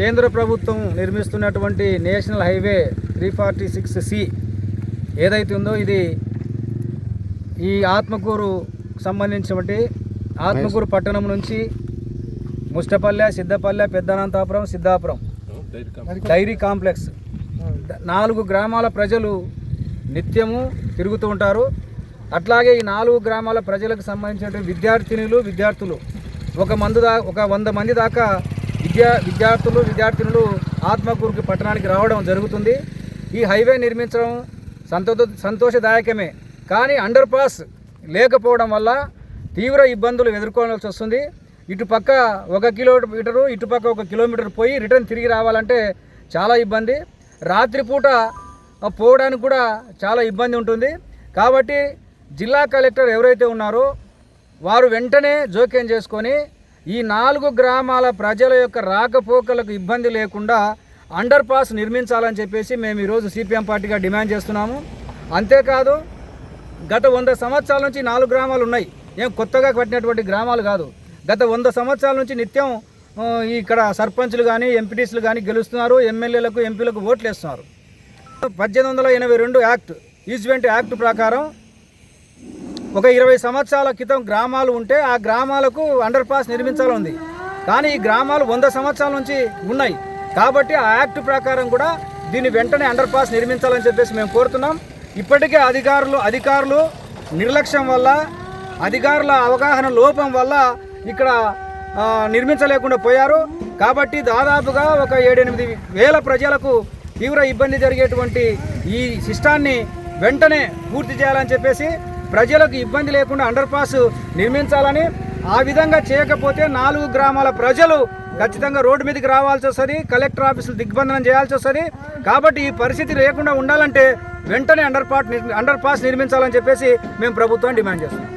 కేంద్ర ప్రభుత్వం నిర్మిస్తున్నటువంటి national highway 346C ఏదైతే ఉందో ఇది ఈ ఆత్మకూరు సంబంధించినటువంటి ఆత్మకూరు పట్టణం నుంచి ముష్టపల్లె, సిద్ధపల్లె, పెద్దనంతాపురం, సిద్ధాపురం డైరీ కాంప్లెక్స్ 4 గ్రామాల ప్రజలు నిత్యము తిరుగుతూ ఉంటారు. అట్లాగే ఈ 4 గ్రామాల ప్రజలకు సంబంధించిన విద్యార్థులు ఒక 100 మంది దాకా విద్యార్థినులు ఆత్మకూరుకి పట్టణానికి రావడం జరుగుతుంది. ఈ హైవే నిర్మించడం సంతోషదాయకమే, కానీ అండర్ పాస్ లేకపోవడం వల్ల తీవ్ర ఇబ్బందులు ఎదుర్కోవాల్సి వస్తుంది. ఇటుపక్క 1 కిలోమీటరు, ఇటుపక్క 1 కిలోమీటర్ పోయి రిటర్న్ తిరిగి రావాలంటే చాలా ఇబ్బంది. రాత్రిపూట పోవడానికి కూడా చాలా ఇబ్బంది ఉంటుంది. కాబట్టి జిల్లా కలెక్టర్ ఎవరైతే ఉన్నారో వారు వెంటనే జోక్యం చేసుకొని ఈ 4 గ్రామాల ప్రజల యొక్క రాకపోకలకు ఇబ్బంది లేకుండా అండర్ పాస్ నిర్మించాలని చెప్పేసి మేము ఈరోజు సిపిఎం పార్టీగా డిమాండ్ చేస్తున్నాము. అంతేకాదు, గత 100 సంవత్సరాల నుంచి 4 గ్రామాలు ఉన్నాయి, ఏం కొత్తగా కట్టినటువంటి గ్రామాలు కాదు. గత 100 సంవత్సరాల నుంచి నిత్యం ఇక్కడ సర్పంచ్లు కానీ ఎంపీటీసీలు కానీ గెలుస్తున్నారు, ఎమ్మెల్యేలకు ఎంపీలకు ఓట్లు వేస్తున్నారు. 1882 యాక్ట్, ఈజ్వెంట్ యాక్ట్ ప్రకారం ఒక 20 సంవత్సరాల క్రితం గ్రామాలు ఉంటే ఆ గ్రామాలకు అండర్ పాస్ నిర్మించాలని ఉంది. కానీ ఈ గ్రామాలు 100 సంవత్సరాల నుంచి ఉన్నాయి. కాబట్టి ఆ యాక్ట్ ప్రకారం కూడా దీన్ని వెంటనే అండర్ పాస్ నిర్మించాలని చెప్పేసి మేము కోరుతున్నాం. ఇప్పటికే అధికారులు నిర్లక్ష్యం వల్ల, అధికారుల అవగాహన లోపం వల్ల ఇక్కడ నిర్మించలేకుండా పోయారు. కాబట్టి దాదాపుగా ఒక 7-8 వేల ప్రజలకు తీవ్ర ఇబ్బంది జరిగేటువంటి ఈ సిస్టాన్ని వెంటనే పూర్తి చేయాలని చెప్పేసి, ప్రజలకు ఇబ్బంది లేకుండా అండర్ పాస్ నిర్మించాలని. ఆ విధంగా చేయకపోతే 4 గ్రామాల ప్రజలు ఖచ్చితంగా రోడ్డు మీదకి రావాల్సి వస్తుంది, కలెక్టర్ ఆఫీసులు దిగ్బంధనం చేయాల్సి వస్తుంది. కాబట్టి ఈ పరిస్థితి లేకుండా ఉండాలంటే వెంటనే అండర్ పాస్ నిర్మించాలని చెప్పేసి మేము ప్రభుత్వాన్ని డిమాండ్ చేస్తున్నాం.